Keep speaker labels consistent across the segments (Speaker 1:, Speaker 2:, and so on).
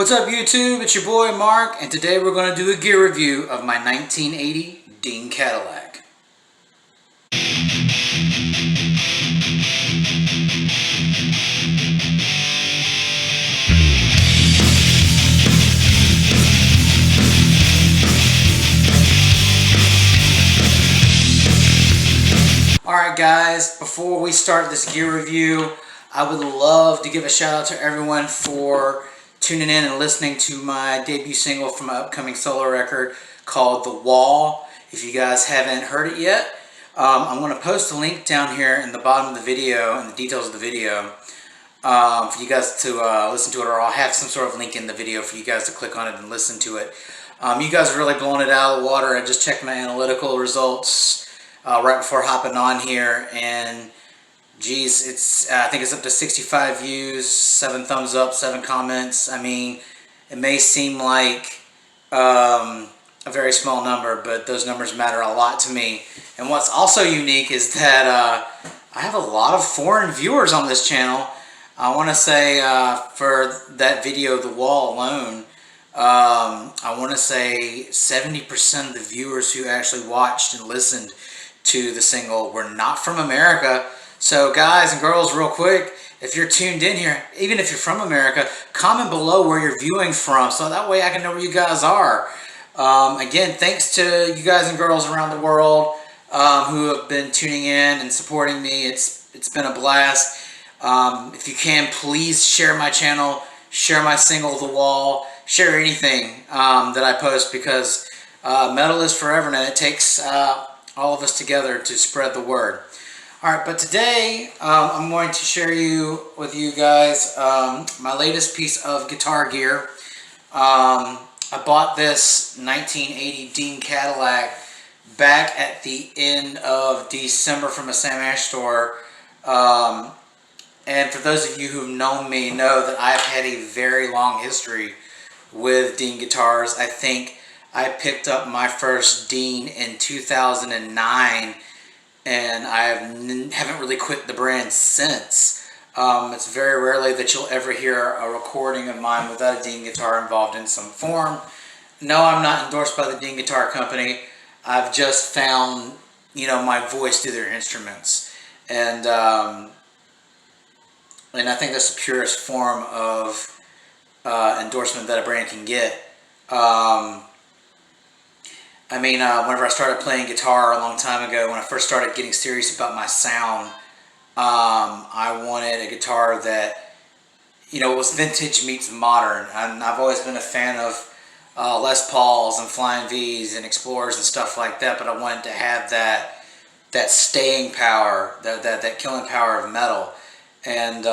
Speaker 1: What's up YouTube? It's your boy Mark, and today we're going to do a gear review of my 1980 Dean Cadillac. Alright guys, before we start this gear review, I would love to give a shout out to everyone for tuning in and listening to my debut single from my upcoming solo record called The Wall. If you guys haven't heard it yet, I'm going to post a link down here in the bottom of the video and the details of the video for you guys to listen to it, or I'll have some sort of link in the video for you guys to click on it and listen to it. You guys are really blowing it out of the water. I just checked my analytical results right before hopping on here, and geez, it's I think it's up to 65 views, 7 thumbs up, 7 comments. I mean, it may seem like a very small number, but those numbers matter a lot to me. And what's also unique is that I have a lot of foreign viewers on this channel. I want to say for that video, The Wall alone, I want to say 70% of the viewers who actually watched and listened to the single were not from America. So guys and girls, real quick, if you're tuned in here, even if you're from America, comment below where you're viewing from, so that way I can know where you guys are. Again, thanks to you guys and girls around the world who have been tuning in and supporting me. It's been a blast. If you can, please share my channel, share my single, The Wall, share anything that I post, because metal is forever, and it takes all of us together to spread the word. Alright, but today I'm going to share with you guys my latest piece of guitar gear. I bought this 1980 Dean Cadillac back at the end of December from a Sam Ash store. And for those of you who've known me know that I've had a very long history with Dean guitars. I think I picked up my first Dean in 2009. And I haven't really quit the brand since. It's very rarely that you'll ever hear a recording of mine without a Dean guitar involved in some form. No, I'm not endorsed by the Dean Guitar Company. I've just found, my voice through their instruments. And I think that's the purest form of endorsement that a brand can get. Whenever I started playing guitar a long time ago, when I first started getting serious about my sound, I wanted a guitar that, was vintage meets modern. And I've always been a fan of Les Pauls and Flying V's and Explorers and stuff like that, but I wanted to have that staying power, that killing power of metal. And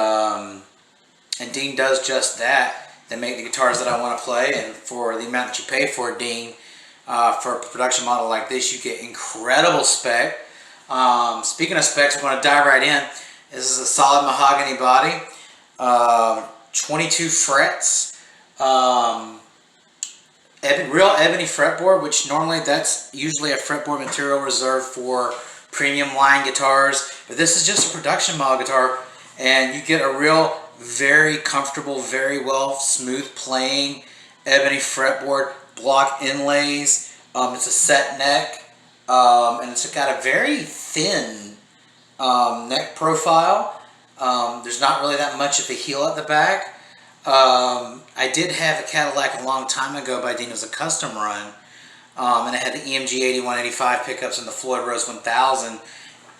Speaker 1: Dean does just that. They make the guitars that I want to play, and for the amount that you pay for a Dean, for a production model like this, you get incredible spec. Speaking of specs, we're going to dive right in. This is a solid mahogany body, 22 frets, real ebony fretboard, which normally that's usually a fretboard material reserved for premium line guitars, but this is just a production model guitar, and you get a real, very comfortable, very well smooth playing ebony fretboard. Block inlays. It's a set neck, and it's got a very thin neck profile. There's not really that much of a heel at the back. I did have a Cadillac a long time ago by Dean. It was a custom run, and it had the EMG 8185 pickups and the Floyd Rose 1000,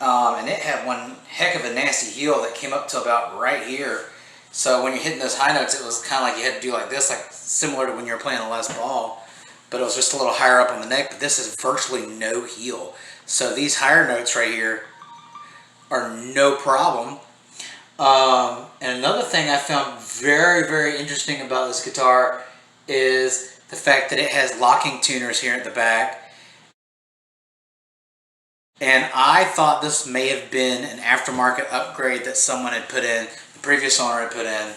Speaker 1: and it had one heck of a nasty heel that came up to about right here. So when you're hitting those high notes, it was kind of like you had to do like this, like similar to when you're playing a Les Paul. But it was just a little higher up on the neck, but this is virtually no heel. So these higher notes right here are no problem. And another thing I found very, very interesting about this guitar is the fact that it has locking tuners here at the back. And I thought this may have been an aftermarket upgrade that someone had put in, the previous owner had put in.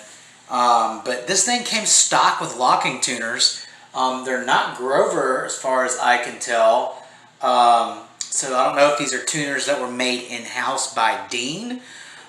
Speaker 1: But this thing came stock with locking tuners. They're not Grover as far as I can tell, so I don't know if these are tuners that were made in-house by Dean,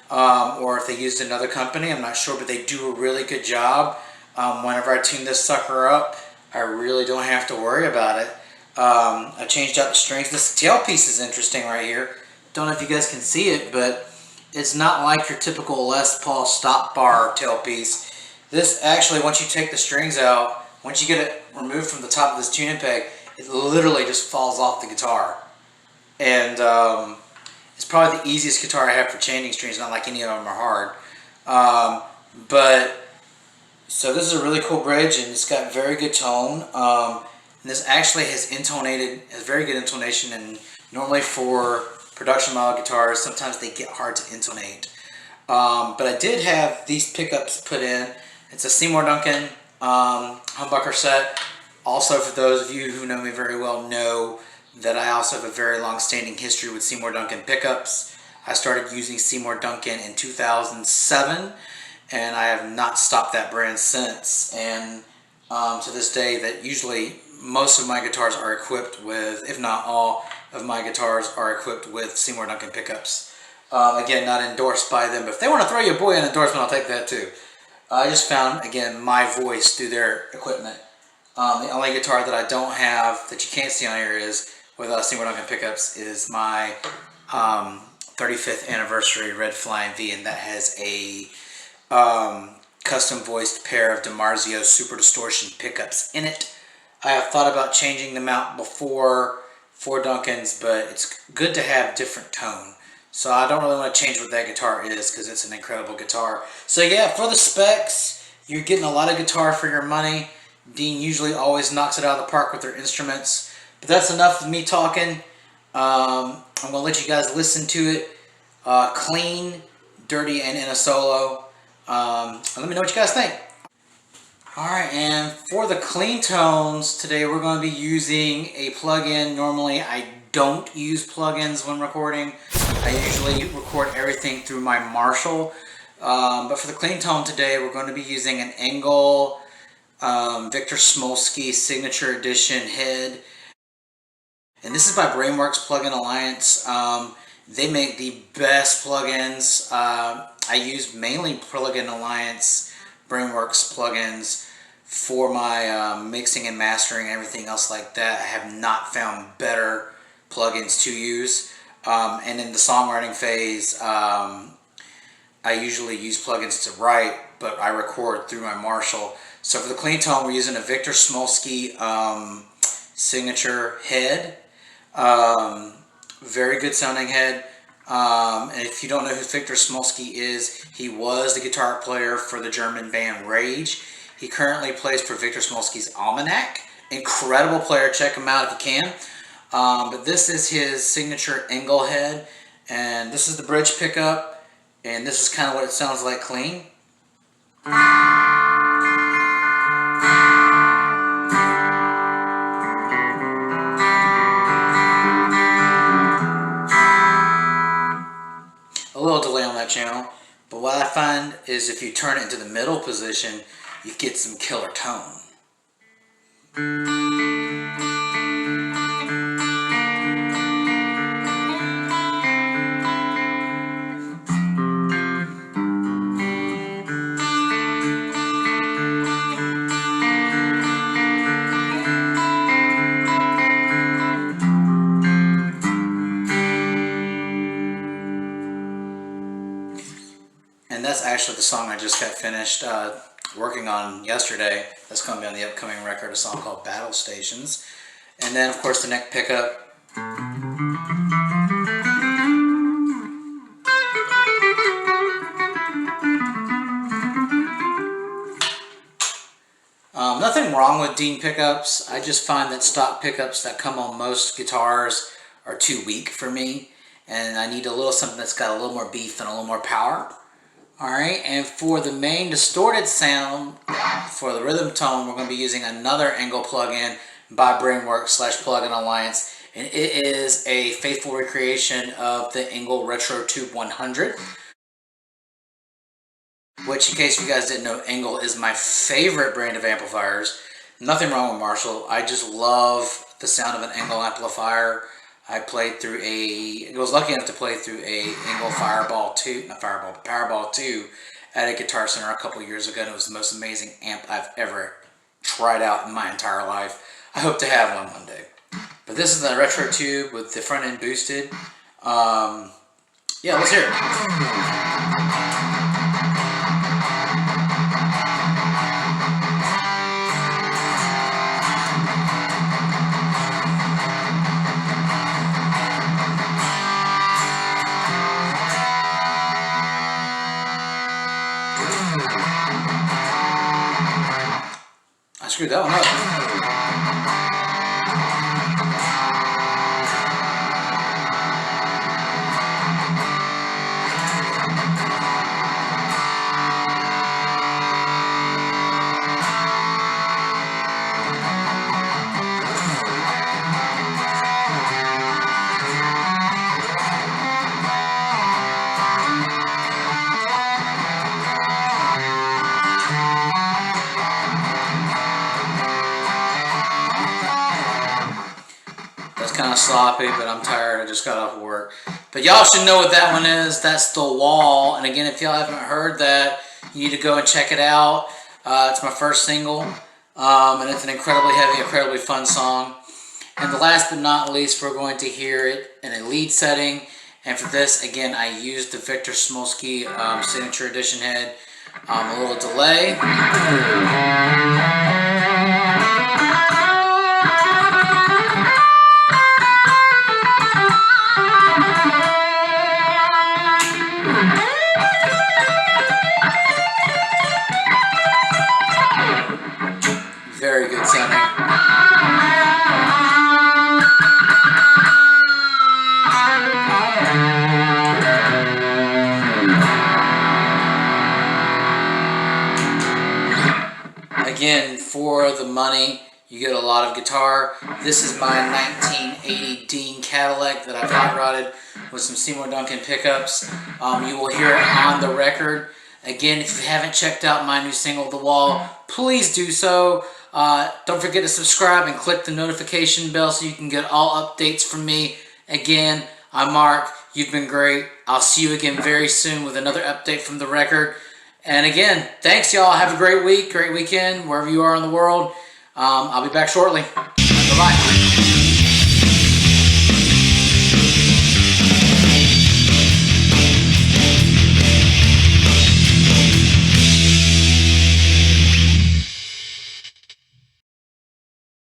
Speaker 1: or if they used another company. I'm not sure, but they do a really good job. Whenever I tune this sucker up, I really don't have to worry about it. I changed out the strings. This tailpiece is interesting right here. Don't know if you guys can see it, but it's not like your typical Les Paul stop bar tailpiece. This actually, once you take the strings out, once you get it removed from the top of this tuning peg, it literally just falls off the guitar. And it's probably the easiest guitar I have for chaining strings. Not like any of them are hard. So this is a really cool bridge, and it's got very good tone. And this actually has very good intonation, and normally for production model guitars, sometimes they get hard to intonate. But I did have these pickups put in. It's a Seymour Duncan humbucker set. Also, for those of you who know me very well, know that I also have a very long-standing history with Seymour Duncan pickups. I started using Seymour Duncan in 2007, and I have not stopped that brand since. And to this day, that usually most of my guitars are equipped with, if not all of my guitars are equipped with Seymour Duncan pickups. Again, not endorsed by them, but if they want to throw you a boy an endorsement, I'll take that too. I just found, again, my voice through their equipment. The only guitar that I don't have that you can't see on here is with Seymour Duncan pickups is my 35th anniversary Red Flying V, and that has a custom voiced pair of DiMarzio Super Distortion pickups in it. I have thought about changing them out before for Duncans, but it's good to have different tone. So I don't really want to change what that guitar is because it's an incredible guitar. So yeah, for the specs, you're getting a lot of guitar for your money. Dean usually always knocks it out of the park with their instruments. But that's enough of me talking. I'm going to let you guys listen to it. Clean, dirty, and in a solo. Let me know what you guys think. Alright, and for the clean tones, today we're going to be using a plugin. Normally I don't use plugins when recording. I usually record everything through my Marshall. But for the clean tone today, we're going to be using an Engel Victor Smolsky Signature Edition head. And this is by Brainworks Plugin Alliance. They make the best plugins. I use mainly Plugin Alliance Brainworks plugins for my mixing and mastering and everything else like that. I have not found better plugins to use. And in the songwriting phase, I usually use plugins to write, but I record through my Marshall. So for the clean tone, we're using a Victor Smolsky signature head. Very good sounding head. And if you don't know who Victor Smolsky is, he was the guitar player for the German band Rage. He currently plays for Victor Smolsky's Almanac. Incredible player, check him out if you can. But this is his signature Engel head, and this is the bridge pickup, and this is kind of what it sounds like clean. A little delay on that channel, but what I find is if you turn it into the middle position, you get some killer tone. And that's actually the song I just got finished working on yesterday. That's going to be on the upcoming record, a song called Battle Stations. And then, of course, the neck pickup. Nothing wrong with Dean pickups. I just find that stock pickups that come on most guitars are too weak for me. And I need a little something that's got a little more beef and a little more power. Alright, and for the main distorted sound, for the rhythm tone, we're going to be using another Engel plugin by Brainworks / Plugin Alliance. And it is a faithful recreation of the Engel Retro Tube 100. Which, in case you guys didn't know, Engel is my favorite brand of amplifiers. Nothing wrong with Marshall. I just love the sound of an Engel amplifier. I was lucky enough to play through a Engel Powerball 2 at a Guitar Center a couple years ago, and it was the most amazing amp I've ever tried out in my entire life. I hope to have one day. But this is the retro tube with the front end boosted. Yeah, let's hear it. I screwed that one up. That's kind of sloppy, but I'm tired. I just got off work. But y'all should know what that one is. That's The Wall. And again, if y'all haven't heard that, you need to go and check it out. It's my first single. And it's an incredibly heavy, incredibly fun song. And the last but not least, we're going to hear it in a lead setting. And for this, again, I used the Victor Smolsky Signature Edition head. A little delay. Very good sounding. Again, for the money, you get a lot of guitar. This is my 1980 Dean Cadillac that I've hot rodded with some Seymour Duncan pickups. You will hear it on the record. Again, if you haven't checked out my new single, The Wall, please do so. Don't forget to subscribe and click the notification bell so you can get all updates from me. Again, I'm Mark. You've been great. I'll see you again very soon with another update from the record. And again, thanks y'all. Have a great week, great weekend, wherever you are in the world. I'll be back shortly. Bye-bye.